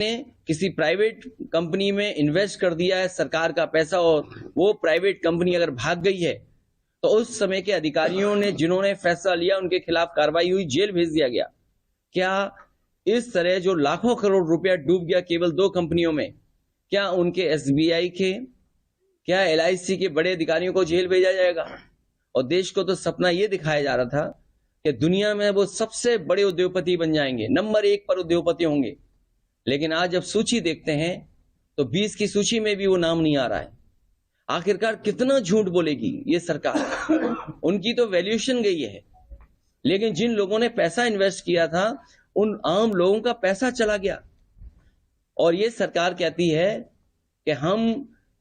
ने किसी private company में इन्वेस्ट कर दिया है सरकार का पैसा और वो प्राइवेट कंपनी अगर भाग गई है तो उस समय के अधिकारियों ने जिन्होंने फैसला लिया उनके खिलाफ कार्रवाई हुई, जेल भेज दिया गया। क्या इस तरह जो लाखों करोड़ रुपया डूब गया केवल 2 कंपनियों में, क्या उनके एसबीआई के, क्या एलआईसी के बड़े अधिकारियों को जेल भेजा जाएगा? और देश को तो सपना यह दिखाया जा रहा था कि दुनिया में वो सबसे बड़े उद्योगपति बन जाएंगे, नंबर 1 पर उद्योगपति होंगे। लेकिन आज जब सूची देखते हैं तो 20 की सूची में भी वो नाम नहीं आ रहा है। आखिरकार कितना झूठ बोलेगी ये सरकार? उनकी तो वैल्यूएशन गई है, लेकिन जिन लोगों ने पैसा इन्वेस्ट किया था उन आम लोगों का पैसा चला गया। और ये सरकार कहती है कि हम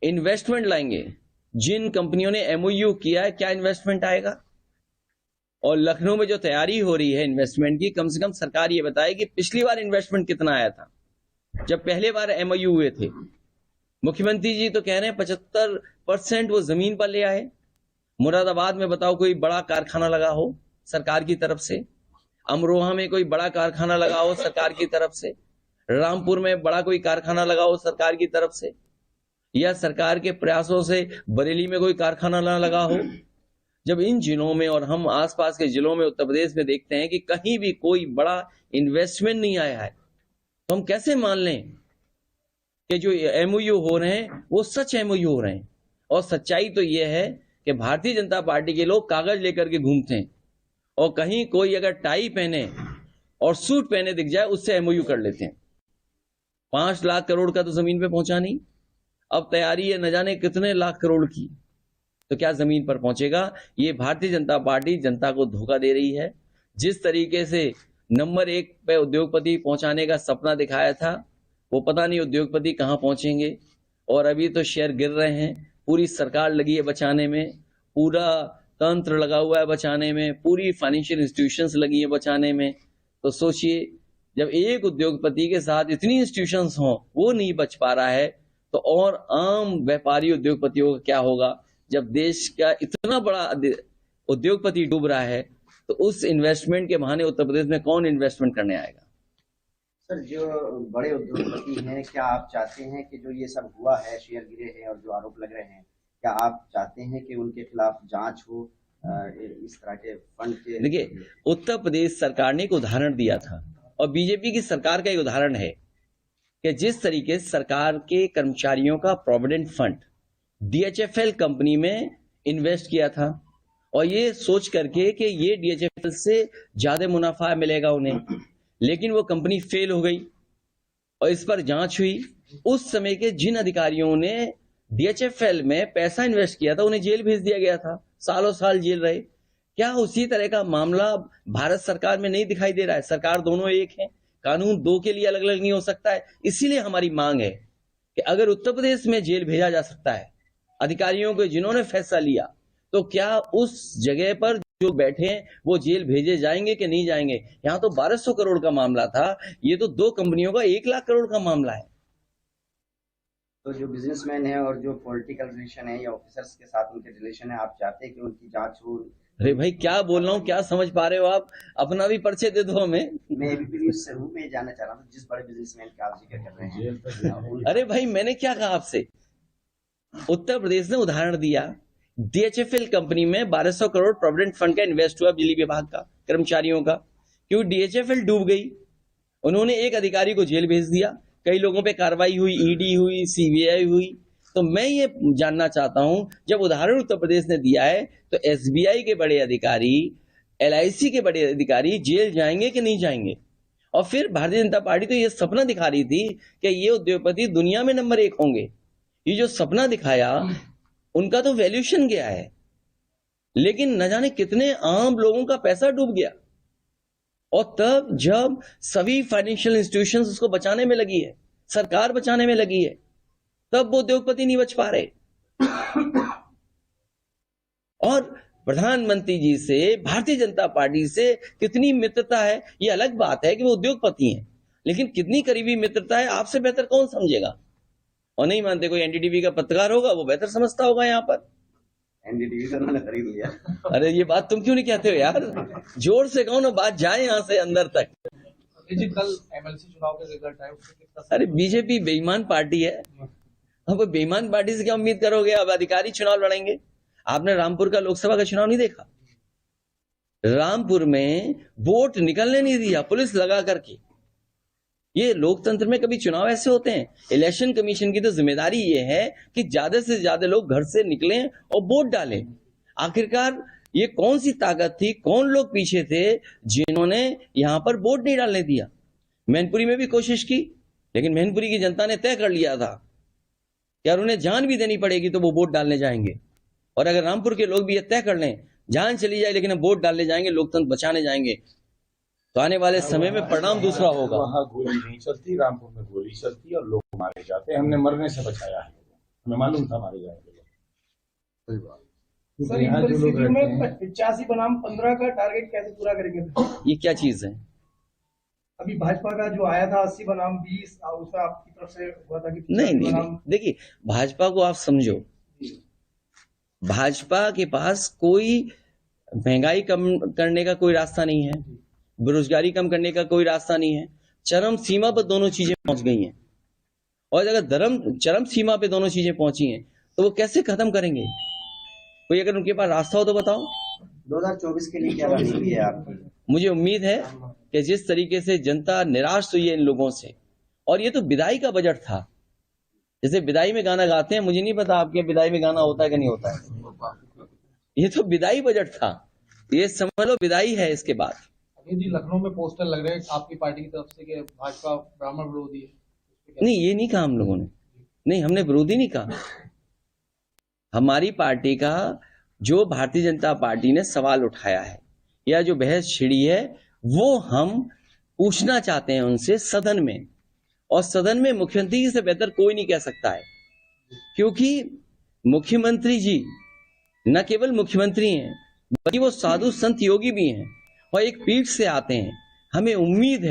इन्वेस्टमेंट लाएंगे। जिन कंपनियों ने एमओयू किया है, क्या इन्वेस्टमेंट आएगा? और लखनऊ में जो तैयारी हो रही है इन्वेस्टमेंट की, कम से कम सरकार ये बताए कि पिछली बार इन्वेस्टमेंट कितना आया था जब पहले बार एमओयू हुए थे। मुख्यमंत्री जी तो कह रहे हैं 75% वो जमीन पर ले आए। मुरादाबाद में बताओ कोई बड़ा कारखाना लगा हो सरकार की तरफ से, अमरोहा में कोई बड़ा कारखाना लगा हो सरकार की तरफ से, रामपुर में बड़ा कोई कारखाना लगा हो सरकार की तरफ से, या सरकार के प्रयासों से बरेली में कोई कारखाना ना लगा हो। जब इन जिलों में और हम आसपास के जिलों में उत्तर प्रदेश में देखते हैं कि कहीं भी कोई बड़ा इन्वेस्टमेंट नहीं आया है, तो हम कैसे मान लें कि जो एमओयू हो रहे हैं वो सच एमओयू हो रहे हैं? और सच्चाई तो यह है कि भारतीय जनता पार्टी के लोग कागज लेकर के घूमते हैं और कहीं कोई अगर टाई पहने और सूट पहने दिख जाए उससे एमओयू कर लेते हैं। 5 लाख करोड़ का तो जमीन पे पहुंचा नहीं, अब तैयारी है न जाने कितने लाख करोड़ की, तो क्या जमीन पर पहुंचेगा? ये भारतीय जनता पार्टी जनता को धोखा दे रही है। जिस तरीके से नंबर 1 पे उद्योगपति पहुंचाने का सपना दिखाया था, वो पता नहीं उद्योगपति कहां पहुंचेंगे। और अभी तो शेयर गिर रहे हैं, पूरी सरकार लगी है बचाने में, पूरा तंत्र लगा हुआ है बचाने में, पूरी फाइनेंशियल इंस्टीट्यूशंस लगी है बचाने में। तो सोचिए, जब एक उद्योगपति के साथ इतनी इंस्टीट्यूशंस हों वो नहीं बच पा रहा है, तो और आम व्यापारी उद्योगपतियों का क्या होगा? जब देश का इतना बड़ा उद्योगपति डूब रहा है तो उस इन्वेस्टमेंट के बहाने उत्तर प्रदेश में कौन इन्वेस्टमेंट करने आएगा? सर, जो बड़े उद्योगपति हैं, क्या आप चाहते हैं कि जो ये सब हुआ है, शेयर गिरे हैं और जो आरोप लग रहे हैं, क्या आप चाहते हैं कि उनके खिलाफ जांच हो इस तरह के फंड के? देखिए, उत्तर प्रदेश सरकार ने एक उदाहरण दिया था और बीजेपी की सरकार का एक उदाहरण है कि जिस तरीके से सरकार के कर्मचारियों का प्रोविडेंट फंड डीएचएफएल कंपनी में इन्वेस्ट किया था और ये सोच करके कि ये डीएचएफएल से ज्यादा मुनाफा मिलेगा उन्हें, लेकिन वो कंपनी फेल हो गई और इस पर जांच हुई। उस समय के जिन अधिकारियों ने डीएचएफएल में पैसा इन्वेस्ट किया था उन्हें जेल भेज दिया गया था, सालों साल जेल रहे। क्या उसी तरह का मामला भारत सरकार में नहीं दिखाई दे रहा है? सरकार दोनों एक है, कानून 2 के लिए अलग अलग नहीं हो सकता है। इसीलिए हमारी मांग है कि अगर उत्तर प्रदेश में जेल भेजा जा सकता है अधिकारियों को जिन्होंने फैसला लिया, तो क्या उस जगह पर जो बैठे हैं वो जेल भेजे जाएंगे कि नहीं जाएंगे? यहां तो 1200 करोड़ का मामला था, ये तो 2 कंपनियों का 1 लाख करोड़ का मामला है। तो जो बिजनेसमैन है और जो पॉलिटिकल रिलेशन है या ऑफिसर्स के साथ उनके रिलेशन है, आप चाहते हैं कि उनकी जांच हो? अरे भाई, क्या बोल रहा हूँ, क्या समझ पा रहे हो आप? अपना भी परिचय दे दो हमें। मैं एबीपी से हूँ, मैं जानना चाह रहा हूँ जिस बड़े बिजनेसमैन का आप जिक्र कर रहे हैं। अरे भाई, मैंने क्या कहा आपसे? उत्तर प्रदेश ने उदाहरण दिया, डीएचएफएल कंपनी में 1200 करोड़ प्रोविडेंट फंड का इन्वेस्ट हुआ बिजली विभाग का कर्मचारियों का, क्यों डीएचएफएल डूब गई, उन्होंने एक अधिकारी को जेल भेज दिया, कई लोगों पे कार्रवाई हुई, ईडी हुई, सीबीआई हुई। तो मैं ये जानना चाहता हूं, जब उदाहरण उत्तर प्रदेश ने दिया है तो एसबीआई के बड़े अधिकारी, एलआईसी के बड़े अधिकारी जेल जाएंगे कि नहीं जाएंगे? और फिर भारतीय जनता पार्टी तो ये सपना दिखा रही थी कि ये उद्योगपति दुनिया में नंबर 1 होंगे। ये जो सपना दिखाया उनका तो वैल्यूएशन गया है, लेकिन न जाने कितने आम लोगों का पैसा डूब गया। और तब जब सभी फाइनेंशियल इंस्टीट्यूशंस उसको बचाने में लगी है, सरकार बचाने में लगी है, तब वो उद्योगपति नहीं बच पा रहे। और प्रधानमंत्री जी से, भारतीय जनता पार्टी से कितनी मित्रता है, ये अलग बात है कि वो उद्योगपति हैं, लेकिन कितनी करीबी मित्रता है आपसे बेहतर कौन समझेगा? और नहीं मानते, कोई एनडीटीवी का पत्रकार होगा, वो बेहतर समझता होगा। यहाँ पर एनडीटीवी का उन्होंने खरीद लिया। अरे ये बात तुम क्यों नहीं कहते हो यार? जोर से कहो ना, बात जाए यहां से अंदर तक। जी कल एमएलसी चुनाव के रिजल्ट आए, उससे कितना अरे बीजेपी बेईमान पार्टी है। अब बेईमान पार्टी से क्या उम्मीद करोगे? अब अधिकारी चुनाव लड़ेंगे। आपने रामपुर का लोकसभा का चुनाव नहीं देखा? रामपुर में वोट निकलने नहीं दिया पुलिस लगा करके। ये लोकतंत्र में कभी चुनाव ऐसे होते हैं? इलेक्शन कमीशन की तो जिम्मेदारी ये है कि ज्यादा से ज्यादा लोग घर से निकलें और वोट डालें। आखिरकार ये कौन सी ताकत थी, कौन लोग पीछे थे जिन्होंने यहां पर वोट नहीं डालने दिया? मैनपुरी में भी कोशिश की, लेकिन मैनपुरी की जनता ने तय कर लिया था कि अगर उन्हें जान भी देनी पड़ेगी तो वो वोट डालने जाएंगे। और अगर रामपुर के लोग भी ये तय कर लें, जान चली जाए लेकिन हम वोट डालने जाएंगे, लोकतंत्र बचाने जाएंगे, तो आने वाले समय में परिणाम दूसरा होगा। वहाँ गोली नहीं चलती, रामपुर में गोली चलती और लोग मारे जाते हैं। हमने मरने से बचाया है, हमें मालूम था मारे जाएंगे लोग। सही बात। सर, इन परिस्थितियों में 85 बनाम 15 का टारगेट कैसे पूरा करेंगे? ये क्या चीज है? अभी भाजपा का जो आया था 80 बनाम 20, उसका आपकी तरफ से हुआ था कि नहीं, देखिए भाजपा को आप समझो, भाजपा के पास कोई महंगाई कम करने का कोई रास्ता नहीं है, बेरोजगारी कम करने का कोई रास्ता नहीं है। चरम सीमा पर दोनों चीजें पहुंच गई हैं, और अगर चरम सीमा पे दोनों चीजें पहुंची हैं तो वो कैसे खत्म करेंगे? कोई अगर उनके पास रास्ता हो तो बताओ। 2024 के लिए क्या रणनीति है आपकी? मुझे उम्मीद है कि जिस तरीके से जनता निराश हुई है इन लोगों से, और ये तो विदाई का बजट था, जैसे विदाई में गाना गाते हैं, मुझे नहीं पता आपके विदाई में गाना होता है कि नहीं होता है। ये तो विदाई बजट था, ये समझ लो विदाई है इसके बाद। जी लखनऊ में पोस्टर लग रहे हैं आपकी पार्टी की तरफ से कि भाजपा ब्राह्मण विरोधी है। नहीं, ये नहीं कहा हम लोगों ने, नहीं हमने विरोधी नहीं कहा। हमारी पार्टी का जो भारतीय जनता पार्टी ने सवाल उठाया है या जो बहस छिड़ी है, वो हम पूछना चाहते हैं उनसे सदन में, और सदन में मुख्यमंत्री से बेहतर कोई नहीं कह सकता है, क्योंकि मुख्यमंत्री जी न केवल मुख्यमंत्री हैं बल्कि वो साधु संत योगी भी हैं और एक पीठ से आते हैं। हमें उम्मीद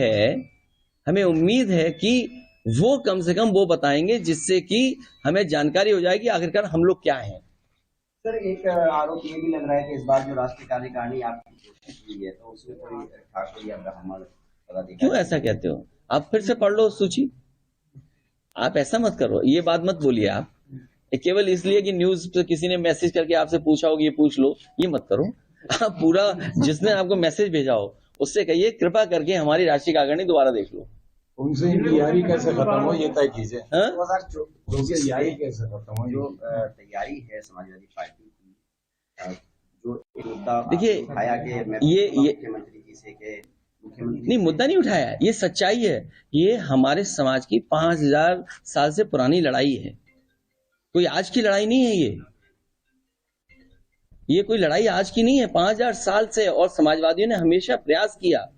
है कि वो कम से कम वो बताएंगे जिससे कि हमें जानकारी हो जाएगी आखिरकार हम लोग क्या हैं। सर, एक आरोप ये भी लग रहा है कि इस बार जो राष्ट्रीय कार्यकारिणी आपकी घोषित हुई है तो उसमें कोई ठाकुर या ब्राह्मण पदाधिकारी। क्यों ऐसा कहते हो? आप फिर से पढ़ लो सूची। आप ऐसा मत करो, ये बात मत बोलिए आप केवल इसलिए कि न्यूज पे किसी ने मैसेज करके आपसे पूछा होगा ये पूछ लो, ये मत करो। आप पूरा जिसने आपको मैसेज भेजा हो उससे कहिए कृपा करके हमारी राष्ट्रीय कार्यकारिणी दोबारा देख लो। उनसे यारी कैसे खत्म हो ये तय कीजिए। 2024 यारी कैसे खत्म हो? जो तैयारी है समाजवादी पार्टी की, जो मुद्दा देखिए, उठाया कि मुख्यमंत्री जी से के मुख्यमंत्री नहीं, मुद्दा नहीं उठाया, ये सच्चाई है। ये हमारे समाज की 5000 साल से पुरानी लड़ाई है, कोई आज की लड़ाई नहीं है। ये कोई लड़ाई आज की नहीं है, 5000 साल से, और समाजवादियों ने हमेशा प्रयास किया।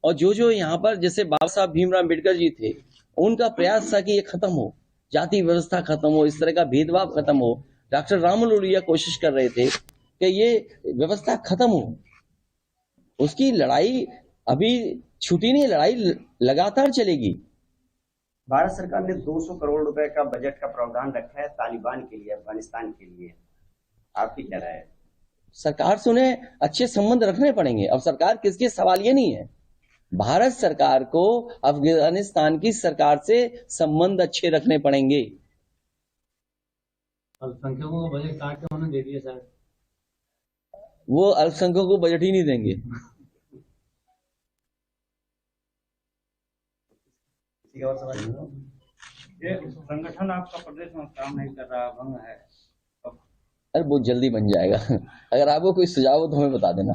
और जो यहाँ पर जैसे बाबा साहब भीमराव अम्बेडकर जी थे, उनका प्रयास था कि ये खत्म हो, जाति व्यवस्था खत्म हो, इस तरह का भेदभाव खत्म हो। डॉक्टर राम लोहिया कोशिश कर रहे थे कि ये व्यवस्था खत्म हो। उसकी लड़ाई अभी छुटी नहीं, लड़ाई लगातार चलेगी। भारत सरकार ने 200 करोड़ रुपए का बजट का प्रावधान रखा है तालिबान के लिए, अफगानिस्तान के लिए, आपकी क्या राय है? सरकार से उन्हें अच्छे संबंध रखने पड़ेंगे। अब सरकार किसकी, सवाल ये नहीं है। भारत सरकार को अफगानिस्तान की सरकार से संबंध अच्छे रखने पड़ेंगे। अल्पसंख्यकों को बजट काट के उन्होंने दे दिया सर। वो अल्पसंख्यकों को बजट ही नहीं देंगे। और सवाल ये संगठन आपका प्रदेश में काम नहीं कर रहा, भंग है। अरे बहुत जल्दी बन जाएगा। अगर आपको कोई सुझाव हो तो हमें बता देना।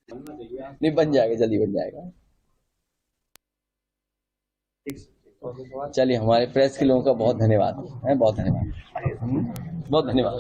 नहीं, बन जाएगा, जल्दी बन जाएगा। चलिए, हमारे प्रेस के लोगों का बहुत धन्यवाद है, बहुत धन्यवाद।